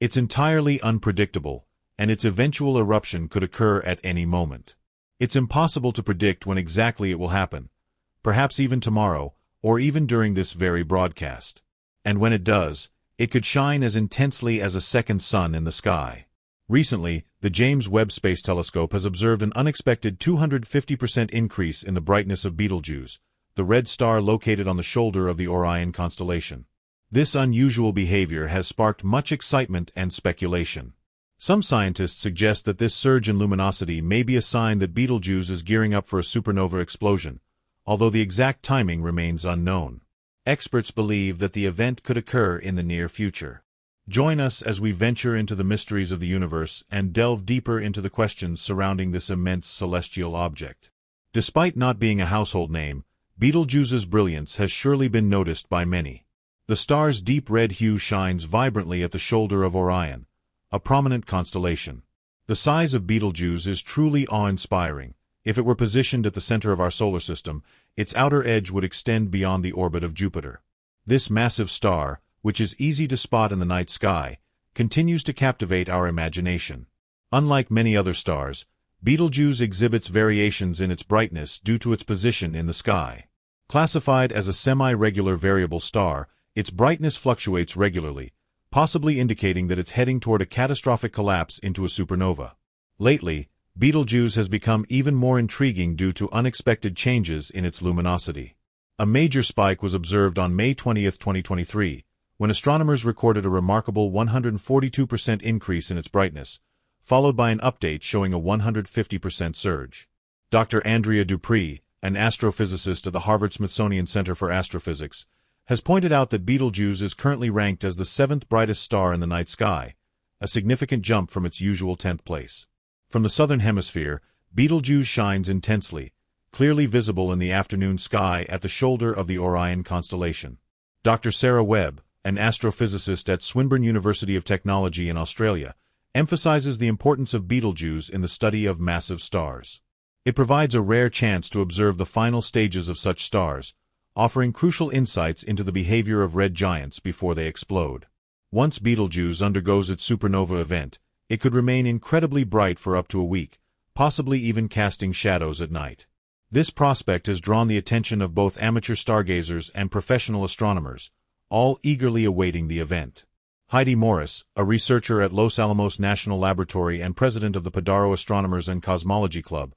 It's entirely unpredictable, and its eventual eruption could occur at any moment. It's impossible to predict when exactly it will happen, perhaps even tomorrow, or even during this very broadcast. And when it does, it could shine as intensely as a second sun in the sky. Recently, the James Webb Space Telescope has observed an unexpected 250% increase in the brightness of Betelgeuse, the red star located on the shoulder of the Orion constellation. This unusual behavior has sparked much excitement and speculation. Some scientists suggest that this surge in luminosity may be a sign that Betelgeuse is gearing up for a supernova explosion, although the exact timing remains unknown. Experts believe that the event could occur in the near future. Join us as we venture into the mysteries of the universe and delve deeper into the questions surrounding this immense celestial object. Despite not being a household name, Betelgeuse's brilliance has surely been noticed by many. The star's deep red hue shines vibrantly at the shoulder of Orion, a prominent constellation. The size of Betelgeuse is truly awe-inspiring. If it were positioned at the center of our solar system, its outer edge would extend beyond the orbit of Jupiter. This massive star, which is easy to spot in the night sky, continues to captivate our imagination. Unlike many other stars, Betelgeuse exhibits variations in its brightness due to its position in the sky. Classified as a semi-regular variable star, its brightness fluctuates regularly, possibly indicating that it's heading toward a catastrophic collapse into a supernova. Lately, Betelgeuse has become even more intriguing due to unexpected changes in its luminosity. A major spike was observed on May 20, 2023, when astronomers recorded a remarkable 142% increase in its brightness, followed by an update showing a 150% surge. Dr. Andrea Dupree, an astrophysicist at the Harvard-Smithsonian Center for Astrophysics, has pointed out that Betelgeuse is currently ranked as the 7th brightest star in the night sky, a significant jump from its usual 10th place. From the southern hemisphere, Betelgeuse shines intensely, clearly visible in the afternoon sky at the shoulder of the Orion constellation. Dr. Sarah Webb, an astrophysicist at Swinburne University of Technology in Australia, emphasizes the importance of Betelgeuse in the study of massive stars. It provides a rare chance to observe the final stages of such stars, offering crucial insights into the behavior of red giants before they explode. Once Betelgeuse undergoes its supernova event, it could remain incredibly bright for up to a week, possibly even casting shadows at night. This prospect has drawn the attention of both amateur stargazers and professional astronomers, all eagerly awaiting the event. Heidi Morris, a researcher at Los Alamos National Laboratory and president of the Padaro Astronomers and Cosmology Club,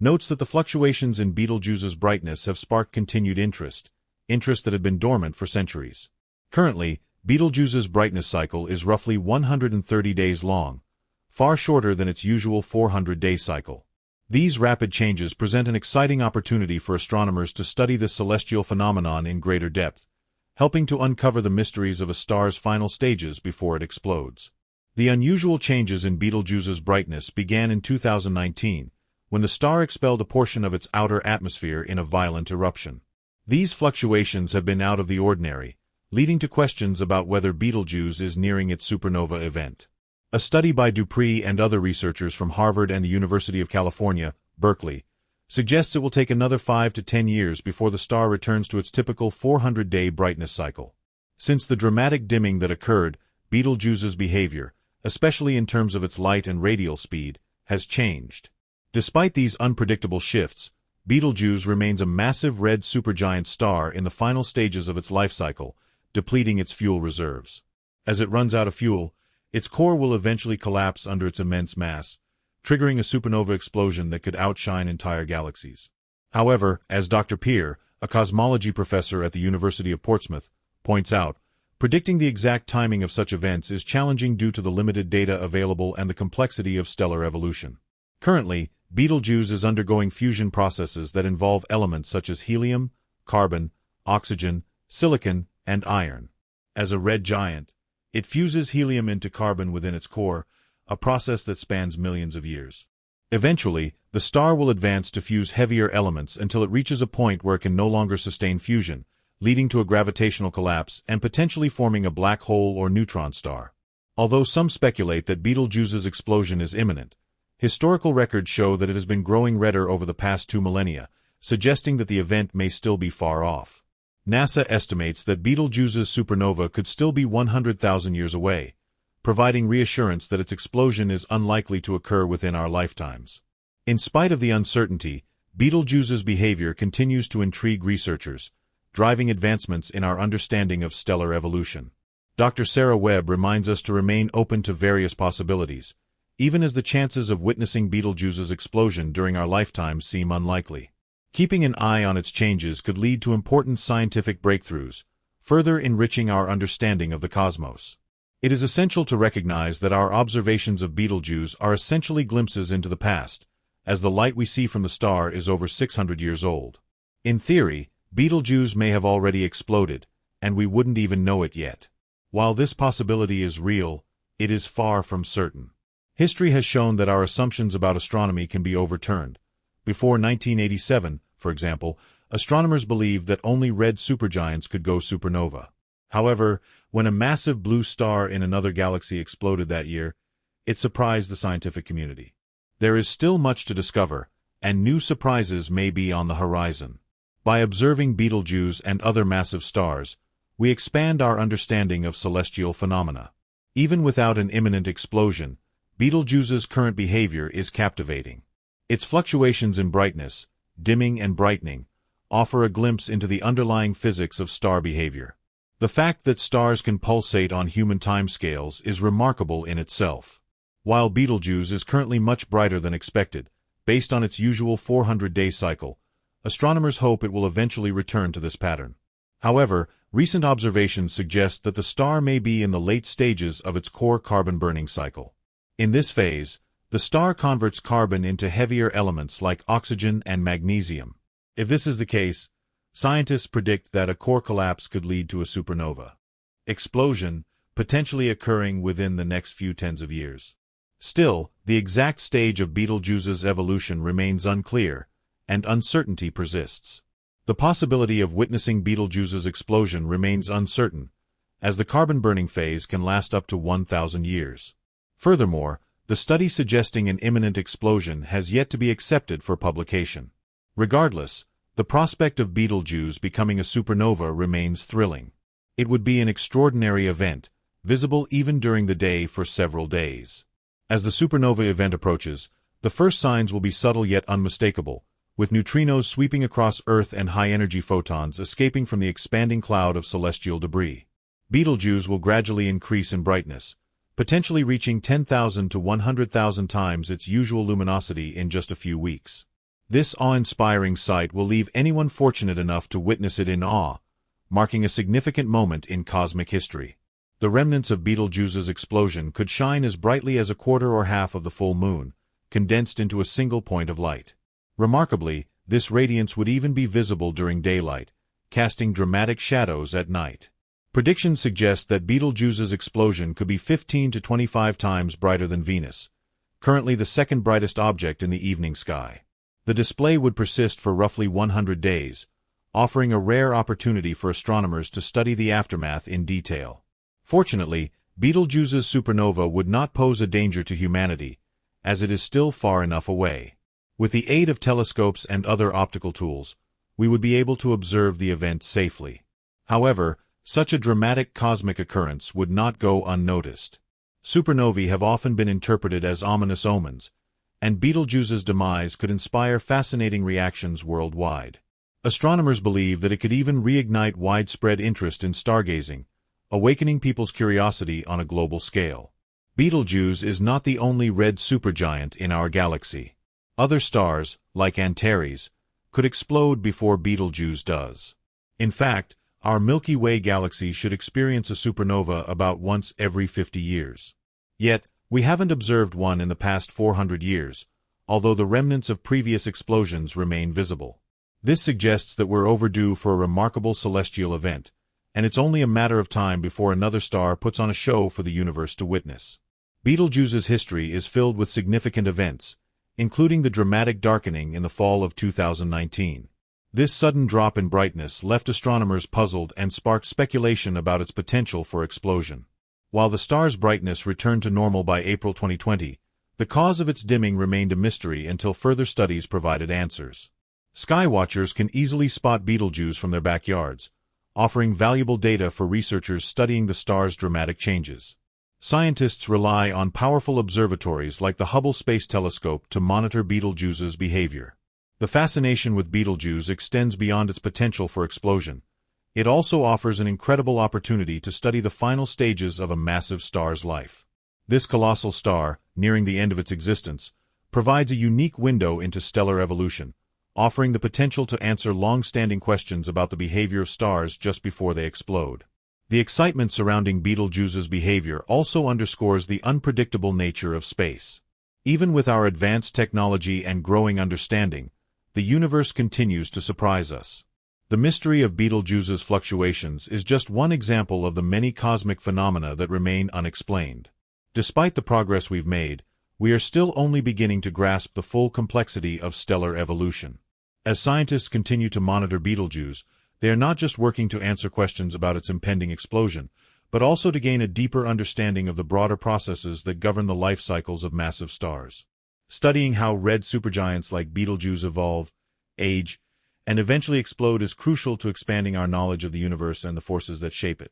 notes that the fluctuations in Betelgeuse's brightness have sparked continued interest that had been dormant for centuries. Currently, Betelgeuse's brightness cycle is roughly 130 days long, far shorter than its usual 400-day cycle. These rapid changes present an exciting opportunity for astronomers to study this celestial phenomenon in greater depth, helping to uncover the mysteries of a star's final stages before it explodes. The unusual changes in Betelgeuse's brightness began in 2019, when the star expelled a portion of its outer atmosphere in a violent eruption. These fluctuations have been out of the ordinary, leading to questions about whether Betelgeuse is nearing its supernova event. A study by Dupree and other researchers from Harvard and the University of California, Berkeley, suggests it will take another 5 to 10 years before the star returns to its typical 400-day brightness cycle. Since the dramatic dimming that occurred, Betelgeuse's behavior, especially in terms of its light and radial speed, has changed. Despite these unpredictable shifts, Betelgeuse remains a massive red supergiant star in the final stages of its life cycle, depleting its fuel reserves. As it runs out of fuel, its core will eventually collapse under its immense mass, triggering a supernova explosion that could outshine entire galaxies. However, as Dr. Peer, a cosmology professor at the University of Portsmouth, points out, predicting the exact timing of such events is challenging due to the limited data available and the complexity of stellar evolution. Currently, Betelgeuse is undergoing fusion processes that involve elements such as helium, carbon, oxygen, silicon, and iron. As a red giant, it fuses helium into carbon within its core, a process that spans millions of years. Eventually, the star will advance to fuse heavier elements until it reaches a point where it can no longer sustain fusion, leading to a gravitational collapse and potentially forming a black hole or neutron star. Although some speculate that Betelgeuse's explosion is imminent, historical records show that it has been growing redder over the past 2 millennia, suggesting that the event may still be far off. NASA estimates that Betelgeuse's supernova could still be 100,000 years away, providing reassurance that its explosion is unlikely to occur within our lifetimes. In spite of the uncertainty, Betelgeuse's behavior continues to intrigue researchers, driving advancements in our understanding of stellar evolution. Dr. Sarah Webb reminds us to remain open to various possibilities, even as the chances of witnessing Betelgeuse's explosion during our lifetimes seem unlikely. Keeping an eye on its changes could lead to important scientific breakthroughs, further enriching our understanding of the cosmos. It is essential to recognize that our observations of Betelgeuse are essentially glimpses into the past, as the light we see from the star is over 600 years old. In theory, Betelgeuse may have already exploded, and we wouldn't even know it yet. While this possibility is real, it is far from certain. History has shown that our assumptions about astronomy can be overturned. Before 1987, for example, astronomers believed that only red supergiants could go supernova. However, when a massive blue star in another galaxy exploded that year, it surprised the scientific community. There is still much to discover, and new surprises may be on the horizon. By observing Betelgeuse and other massive stars, we expand our understanding of celestial phenomena. Even without an imminent explosion, Betelgeuse's current behavior is captivating. Its fluctuations in brightness, dimming and brightening, offer a glimpse into the underlying physics of star behavior. The fact that stars can pulsate on human timescales is remarkable in itself. While Betelgeuse is currently much brighter than expected, based on its usual 400-day cycle, astronomers hope it will eventually return to this pattern. However, recent observations suggest that the star may be in the late stages of its core carbon-burning cycle. In this phase, the star converts carbon into heavier elements like oxygen and magnesium. If this is the case, scientists predict that a core collapse could lead to a supernova explosion, potentially occurring within the next few tens of years. Still, the exact stage of Betelgeuse's evolution remains unclear, and uncertainty persists. The possibility of witnessing Betelgeuse's explosion remains uncertain, as the carbon-burning phase can last up to 1,000 years. Furthermore, the study suggesting an imminent explosion has yet to be accepted for publication. Regardless, the prospect of Betelgeuse becoming a supernova remains thrilling. It would be an extraordinary event, visible even during the day for several days. As the supernova event approaches, the first signs will be subtle yet unmistakable, with neutrinos sweeping across Earth and high-energy photons escaping from the expanding cloud of celestial debris. Betelgeuse will gradually increase in brightness, potentially reaching 10,000 to 100,000 times its usual luminosity in just a few weeks. This awe-inspiring sight will leave anyone fortunate enough to witness it in awe, marking a significant moment in cosmic history. The remnants of Betelgeuse's explosion could shine as brightly as a quarter or half of the full moon, condensed into a single point of light. Remarkably, this radiance would even be visible during daylight, casting dramatic shadows at night. Predictions suggest that Betelgeuse's explosion could be 15 to 25 times brighter than Venus, currently the second brightest object in the evening sky. The display would persist for roughly 100 days, offering a rare opportunity for astronomers to study the aftermath in detail. Fortunately, Betelgeuse's supernova would not pose a danger to humanity, as it is still far enough away. With the aid of telescopes and other optical tools, we would be able to observe the event safely. However, such a dramatic cosmic occurrence would not go unnoticed. Supernovae have often been interpreted as ominous omens, and Betelgeuse's demise could inspire fascinating reactions worldwide. Astronomers believe that it could even reignite widespread interest in stargazing, awakening people's curiosity on a global scale. Betelgeuse is not the only red supergiant in our galaxy. Other stars, like Antares, could explode before Betelgeuse does. In fact, our Milky Way galaxy should experience a supernova about once every 50 years. Yet, we haven't observed one in the past 400 years, although the remnants of previous explosions remain visible. This suggests that we're overdue for a remarkable celestial event, and it's only a matter of time before another star puts on a show for the universe to witness. Betelgeuse's history is filled with significant events, including the dramatic darkening in the fall of 2019. This sudden drop in brightness left astronomers puzzled and sparked speculation about its potential for explosion. While the star's brightness returned to normal by April 2020, the cause of its dimming remained a mystery until further studies provided answers. Skywatchers can easily spot Betelgeuse from their backyards, offering valuable data for researchers studying the star's dramatic changes. Scientists rely on powerful observatories like the Hubble Space Telescope to monitor Betelgeuse's behavior. The fascination with Betelgeuse extends beyond its potential for explosion. It also offers an incredible opportunity to study the final stages of a massive star's life. This colossal star, nearing the end of its existence, provides a unique window into stellar evolution, offering the potential to answer long-standing questions about the behavior of stars just before they explode. The excitement surrounding Betelgeuse's behavior also underscores the unpredictable nature of space. Even with our advanced technology and growing understanding, the universe continues to surprise us. The mystery of Betelgeuse's fluctuations is just one example of the many cosmic phenomena that remain unexplained. Despite the progress we've made, we are still only beginning to grasp the full complexity of stellar evolution. As scientists continue to monitor Betelgeuse, they are not just working to answer questions about its impending explosion, but also to gain a deeper understanding of the broader processes that govern the life cycles of massive stars. Studying how red supergiants like Betelgeuse evolve, age, and eventually explode is crucial to expanding our knowledge of the universe and the forces that shape it.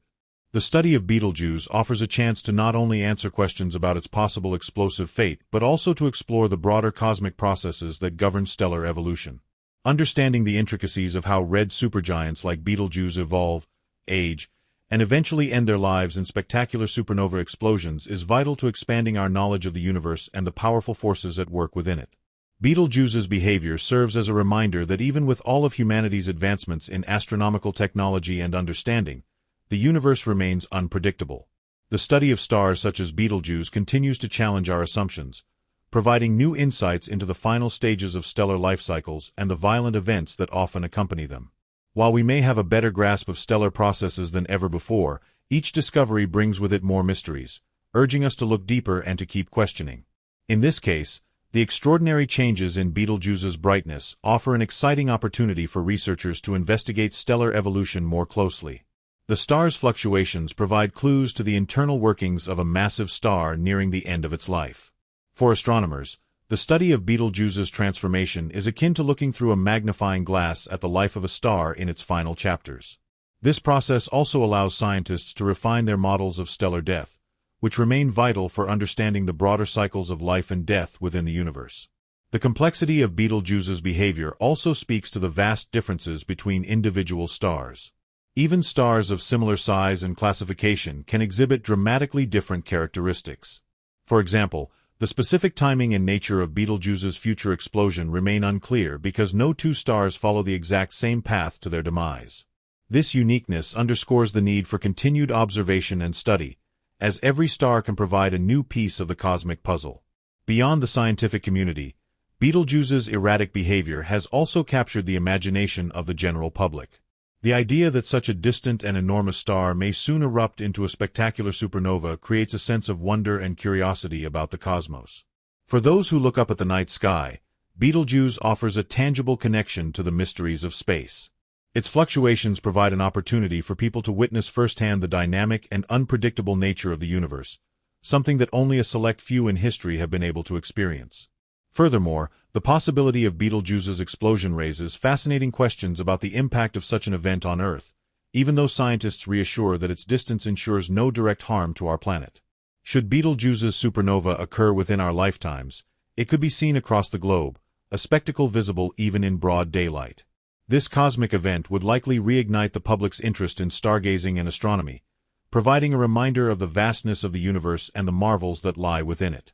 The study of Betelgeuse offers a chance to not only answer questions about its possible explosive fate, but also to explore the broader cosmic processes that govern stellar evolution. Understanding the intricacies of how red supergiants like Betelgeuse evolve, age, and eventually end their lives in spectacular supernova explosions is vital to expanding our knowledge of the universe and the powerful forces at work within it. Betelgeuse's behavior serves as a reminder that even with all of humanity's advancements in astronomical technology and understanding, the universe remains unpredictable. The study of stars such as Betelgeuse continues to challenge our assumptions, providing new insights into the final stages of stellar life cycles and the violent events that often accompany them. While we may have a better grasp of stellar processes than ever before, each discovery brings with it more mysteries, urging us to look deeper and to keep questioning. In this case, the extraordinary changes in Betelgeuse's brightness offer an exciting opportunity for researchers to investigate stellar evolution more closely. The star's fluctuations provide clues to the internal workings of a massive star nearing the end of its life. For astronomers, the study of Betelgeuse's transformation is akin to looking through a magnifying glass at the life of a star in its final chapters. This process also allows scientists to refine their models of stellar death, which remain vital for understanding the broader cycles of life and death within the universe. The complexity of Betelgeuse's behavior also speaks to the vast differences between individual stars. Even stars of similar size and classification can exhibit dramatically different characteristics. For example, the specific timing and nature of Betelgeuse's future explosion remain unclear because no two stars follow the exact same path to their demise. This uniqueness underscores the need for continued observation and study, as every star can provide a new piece of the cosmic puzzle. Beyond the scientific community, Betelgeuse's erratic behavior has also captured the imagination of the general public. The idea that such a distant and enormous star may soon erupt into a spectacular supernova creates a sense of wonder and curiosity about the cosmos. For those who look up at the night sky, Betelgeuse offers a tangible connection to the mysteries of space. Its fluctuations provide an opportunity for people to witness firsthand the dynamic and unpredictable nature of the universe, something that only a select few in history have been able to experience. Furthermore, the possibility of Betelgeuse's explosion raises fascinating questions about the impact of such an event on Earth, even though scientists reassure that its distance ensures no direct harm to our planet. Should Betelgeuse's supernova occur within our lifetimes, it could be seen across the globe, a spectacle visible even in broad daylight. This cosmic event would likely reignite the public's interest in stargazing and astronomy, providing a reminder of the vastness of the universe and the marvels that lie within it.